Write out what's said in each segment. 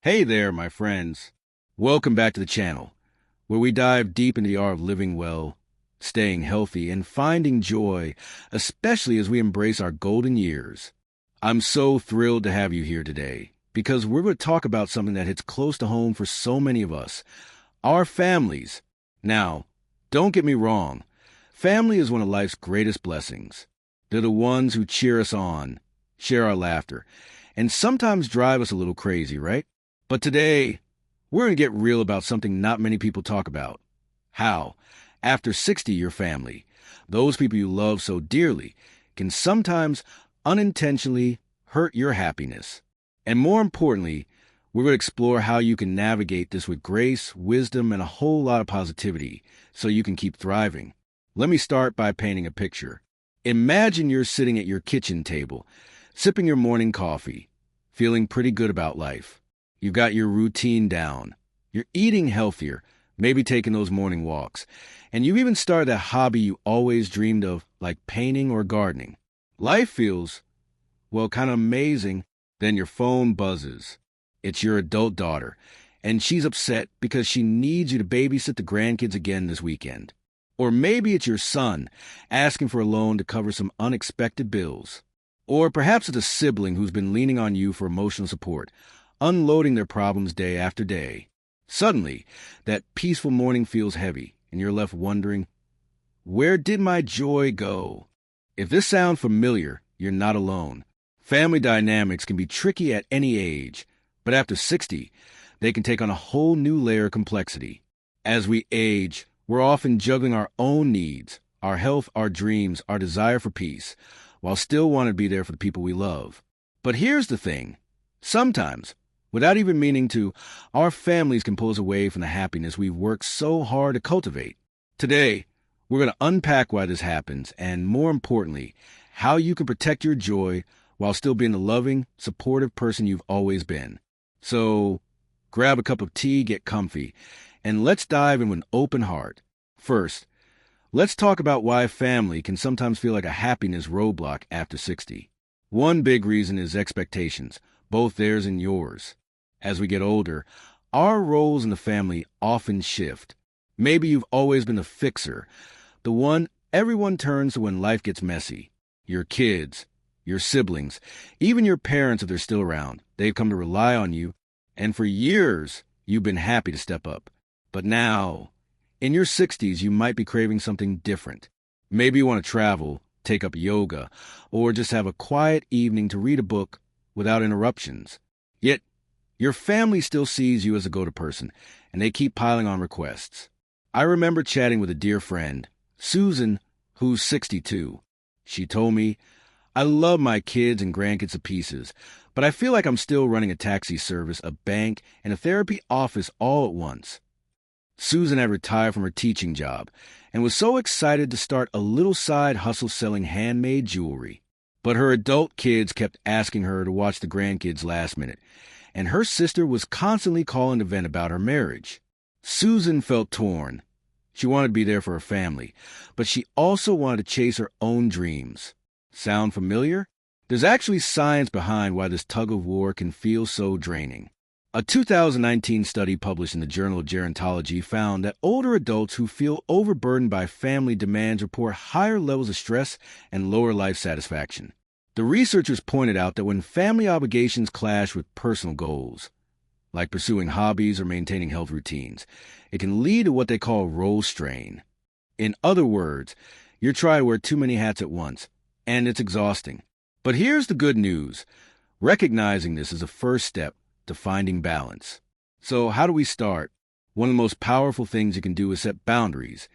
Hey there, my friends. Welcome back to the channel, where we dive deep into the art of living well, staying healthy, and finding joy, especially as we embrace our golden years. I'm so thrilled to have you here today, because we're going to talk about something that hits close to home for so many of us, our families. Now, don't get me wrong, family is one of life's greatest blessings. They're the ones who cheer us on, share our laughter, and sometimes drive us a little crazy, right? But today, we're going to get real about something not many people talk about. How, after 60, your family, those people you love so dearly, can sometimes unintentionally hurt your happiness. And more importantly, we're going to explore how you can navigate this with grace, wisdom, and a whole lot of positivity so you can keep thriving. Let me start by painting a picture. Imagine you're sitting at your kitchen table, sipping your morning coffee, feeling pretty good about life. You've got your routine down. You're eating healthier, maybe taking those morning walks. And you've even started that hobby you always dreamed of, like painting or gardening. Life feels, well, kind of amazing. Then your phone buzzes. It's your adult daughter, and she's upset because she needs you to babysit the grandkids again this weekend. Or maybe it's your son asking for a loan to cover some unexpected bills. Or perhaps it's a sibling who's been leaning on you for emotional support, unloading their problems day after day. Suddenly, that peaceful morning feels heavy, and you're left wondering, where did my joy go? If this sounds familiar, you're not alone. Family dynamics can be tricky at any age, but after 60, they can take on a whole new layer of complexity. As we age, we're often juggling our own needs, our health, our dreams, our desire for peace, while still wanting to be there for the people we love. But here's the thing. Sometimes, without even meaning to, our families can pull us away from the happiness we've worked so hard to cultivate. Today, we're going to unpack why this happens and, more importantly, how you can protect your joy while still being the loving, supportive person you've always been. So, grab a cup of tea, get comfy, and let's dive in with an open heart. First, let's talk about why family can sometimes feel like a happiness roadblock after 60. One big reason is expectations, both theirs and yours. As we get older, our roles in the family often shift. Maybe you've always been the fixer, the one everyone turns to when life gets messy. Your kids, your siblings, even your parents if they're still around, they've come to rely on you, and for years, you've been happy to step up. But now, in your 60s, you might be craving something different. Maybe you want to travel, take up yoga, or just have a quiet evening to read a book without interruptions. Yet, your family still sees you as a go-to person, and they keep piling on requests. I remember chatting with a dear friend, Susan, who's 62. She told me, I love my kids and grandkids to pieces, but I feel like I'm still running a taxi service, a bank, and a therapy office all at once. Susan had retired from her teaching job and was so excited to start a little side hustle selling handmade jewelry. But her adult kids kept asking her to watch the grandkids last minute, and her sister was constantly calling to vent about her marriage. Susan felt torn. She wanted to be there for her family, but she also wanted to chase her own dreams. Sound familiar? There's actually science behind why this tug-of-war can feel so draining. A 2019 study published in the Journal of Gerontology found that older adults who feel overburdened by family demands report higher levels of stress and lower life satisfaction. The researchers pointed out that when family obligations clash with personal goals, like pursuing hobbies or maintaining health routines, it can lead to what they call role strain. In other words, you're trying to wear too many hats at once, and it's exhausting. But here's the good news. Recognizing this is a first step to finding balance. So how do we start? One of the most powerful things you can do is set boundaries.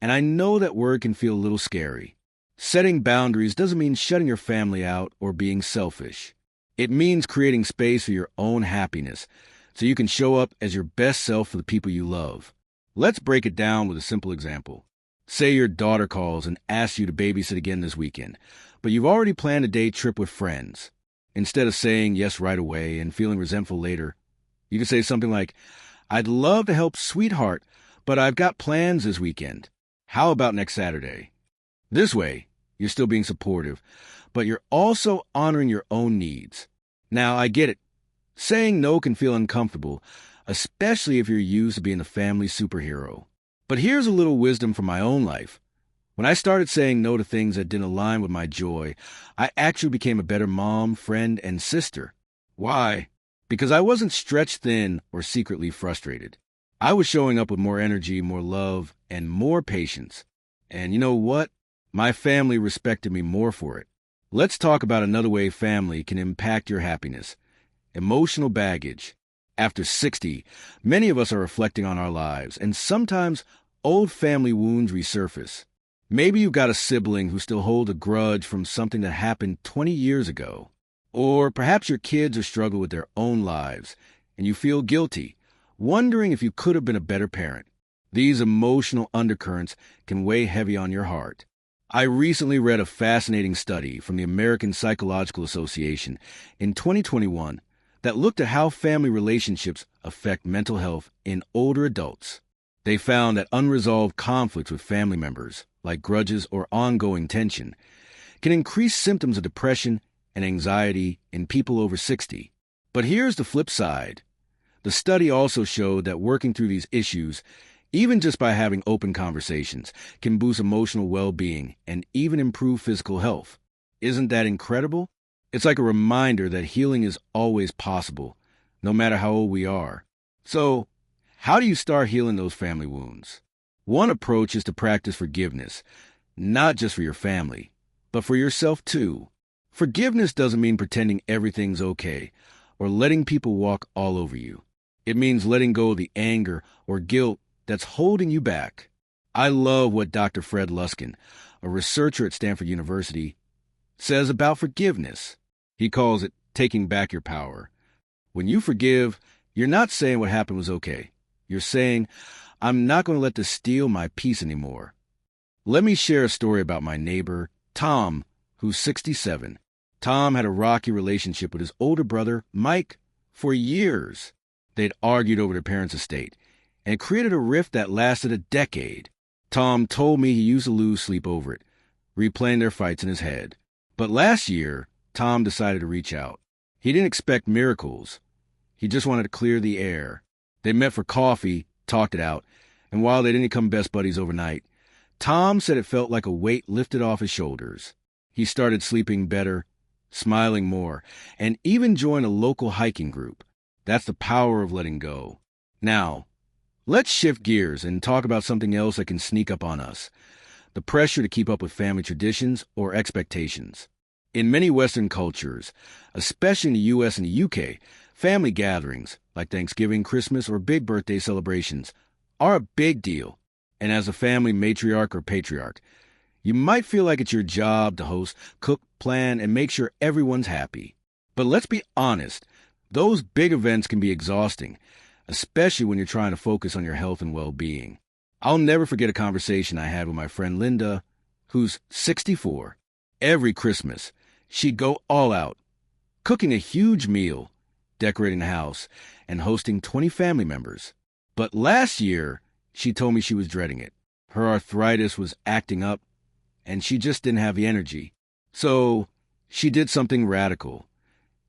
And I know that word can feel a little scary. Setting boundaries doesn't mean shutting your family out or being selfish. It means creating space for your own happiness so you can show up as your best self for the people you love. Let's break it down with a simple example. Say your daughter calls and asks you to babysit again this weekend, but you've already planned a day trip with friends. Instead of saying yes right away and feeling resentful later, you can say something like, I'd love to help sweetheart, but I've got plans this weekend. How about next Saturday? This way, you're still being supportive, but you're also honoring your own needs. Now, I get it. Saying no can feel uncomfortable, especially if you're used to being the family superhero. But here's a little wisdom from my own life. When I started saying no to things that didn't align with my joy, I actually became a better mom, friend, and sister. Why? Because I wasn't stretched thin or secretly frustrated. I was showing up with more energy, more love, and more patience. And you know what? My family respected me more for it. Let's talk about another way family can impact your happiness. Emotional baggage. After 60, many of us are reflecting on our lives, and sometimes old family wounds resurface. Maybe you've got a sibling who still holds a grudge from something that happened 20 years ago. Or perhaps your kids are struggling with their own lives, and you feel guilty, wondering if you could have been a better parent. These emotional undercurrents can weigh heavy on your heart. I recently read a fascinating study from the American Psychological Association in 2021 that looked at how family relationships affect mental health in older adults. They found that unresolved conflicts with family members, like grudges or ongoing tension, can increase symptoms of depression and anxiety in people over 60. But here's the flip side. The study also showed that working through these issues, even just by having open conversations, can boost emotional well-being and even improve physical health. Isn't that incredible? It's like a reminder that healing is always possible, no matter how old we are. So, how do you start healing those family wounds? One approach is to practice forgiveness, not just for your family, but for yourself too. Forgiveness doesn't mean pretending everything's okay or letting people walk all over you. It means letting go of the anger or guilt that's holding you back. I love what Dr. Fred Luskin, a researcher at Stanford University, says about forgiveness. He calls it taking back your power. When you forgive, you're not saying what happened was okay. You're saying, I'm not going to let this steal my peace anymore. Let me share a story about my neighbor, Tom, who's 67. Tom had a rocky relationship with his older brother, Mike, for years. They'd argued over their parents' estate, and it created a rift that lasted a decade. Tom told me he used to lose sleep over it, replaying their fights in his head. But last year, Tom decided to reach out. He didn't expect miracles. He just wanted to clear the air. They met for coffee, talked it out, and while they didn't become best buddies overnight, Tom said it felt like a weight lifted off his shoulders. He started sleeping better, smiling more, and even joined a local hiking group. That's the power of letting go. Now, let's shift gears and talk about something else that can sneak up on us: the pressure to keep up with family traditions or expectations. In many Western cultures, especially in the U.S. and the U.K., family gatherings, like Thanksgiving, Christmas, or big birthday celebrations, are a big deal. And as a family matriarch or patriarch, you might feel like it's your job to host, cook, plan, and make sure everyone's happy. But let's be honest, those big events can be exhausting, especially when you're trying to focus on your health and well-being. I'll never forget a conversation I had with my friend Linda, who's 64. Every Christmas, she'd go all out, cooking a huge meal, decorating the house, and hosting 20 family members. But last year, she told me she was dreading it. Her arthritis was acting up, and she just didn't have the energy. So she did something radical.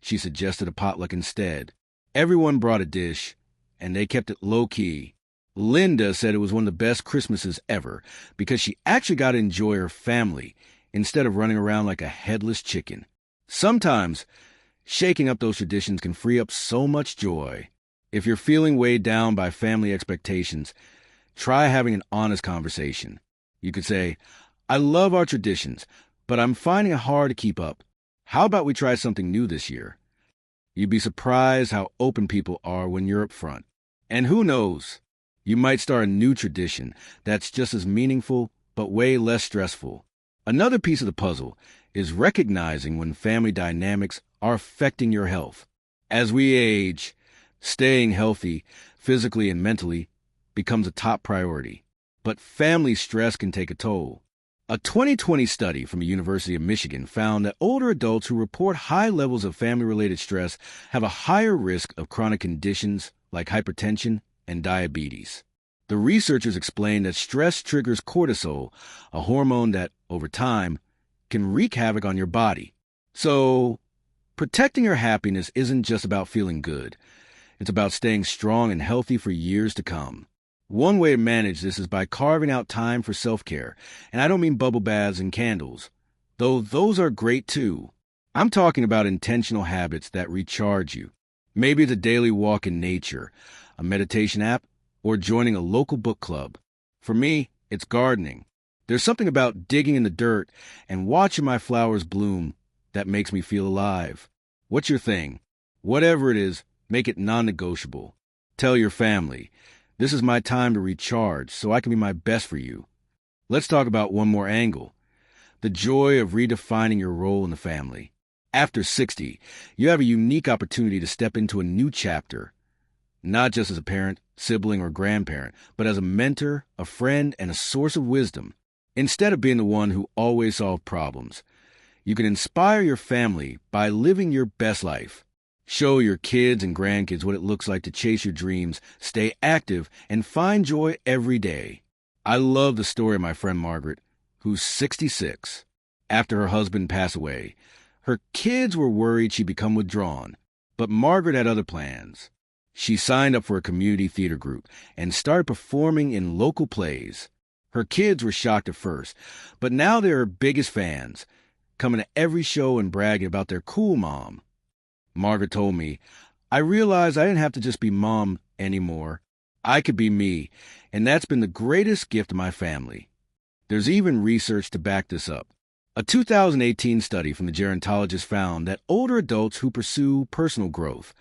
She suggested a potluck instead. Everyone brought a dish, and they kept it low-key. Linda said it was one of the best Christmases ever because she actually got to enjoy her family instead of running around like a headless chicken. Sometimes, shaking up those traditions can free up so much joy. If you're feeling weighed down by family expectations, try having an honest conversation. You could say, I love our traditions, but I'm finding it hard to keep up. How about we try something new this year? You'd be surprised how open people are when you're up front. And who knows, you might start a new tradition that's just as meaningful but way less stressful. Another piece of the puzzle is recognizing when family dynamics are affecting your health. As we age, staying healthy, physically and mentally, becomes a top priority. But family stress can take a toll. A 2020 study from the University of Michigan found that older adults who report high levels of family-related stress have a higher risk of chronic conditions like hypertension and diabetes. The researchers explained that stress triggers cortisol, a hormone that, over time, can wreak havoc on your body. So, Protecting your happiness isn't just about feeling good. It's about staying strong and healthy for years to come. One way to manage this is by carving out time for self-care. And I don't mean bubble baths and candles, though those are great too. I'm talking about intentional habits that recharge you. Maybe it's a daily walk in nature, a meditation app, or joining a local book club. For me, it's gardening. There's something about digging in the dirt and watching my flowers bloom that makes me feel alive. What's your thing? Whatever it is, make it non-negotiable. Tell your family, this is my time to recharge so I can be my best for you. Let's talk about one more angle, the joy of redefining your role in the family. After 60, you have a unique opportunity to step into a new chapter, not just as a parent, sibling, or grandparent, but as a mentor, a friend, and a source of wisdom. Instead of being the one who always solved problems, you can inspire your family by living your best life. Show your kids and grandkids what it looks like to chase your dreams, stay active, and find joy every day. I love the story of my friend Margaret, who's 66. After her husband passed away, her kids were worried she'd become withdrawn, but Margaret had other plans. She signed up for a community theater group and started performing in local plays. Her kids were shocked at first, but now they're her biggest fans, coming to every show and bragging about their cool mom. Margaret told me, I realized I didn't have to just be mom anymore. I could be me, and that's been the greatest gift to my family. There's even research to back this up. A 2018 study from the gerontologist found that older adults who pursue personal growth,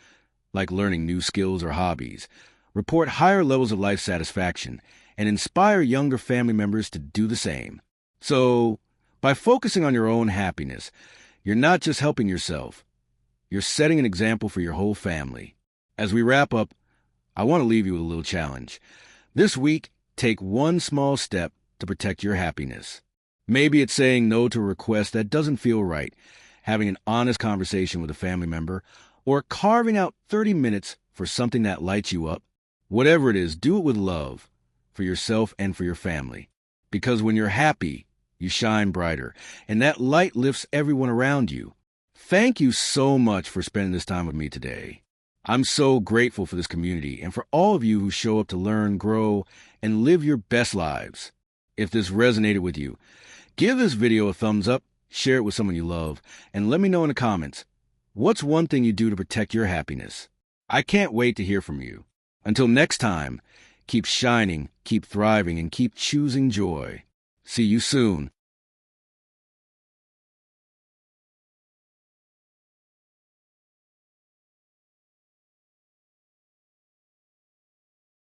like learning new skills or hobbies, report higher levels of life satisfaction and inspire younger family members to do the same. So, by focusing on your own happiness, you're not just helping yourself, you're setting an example for your whole family. As we wrap up, I want to leave you with a little challenge. This week, take one small step to protect your happiness. Maybe it's saying no to a request that doesn't feel right, having an honest conversation with a family member, or carving out 30 minutes for something that lights you up. Whatever it is, do it with love for yourself and for your family. Because when you're happy, you shine brighter, and that light lifts everyone around you. Thank you so much for spending this time with me today. I'm so grateful for this community and for all of you who show up to learn, grow, and live your best lives. If this resonated with you, give this video a thumbs up, share it with someone you love, and let me know in the comments, what's one thing you do to protect your happiness? I can't wait to hear from you. Until next time, keep shining, keep thriving, and keep choosing joy. See you soon.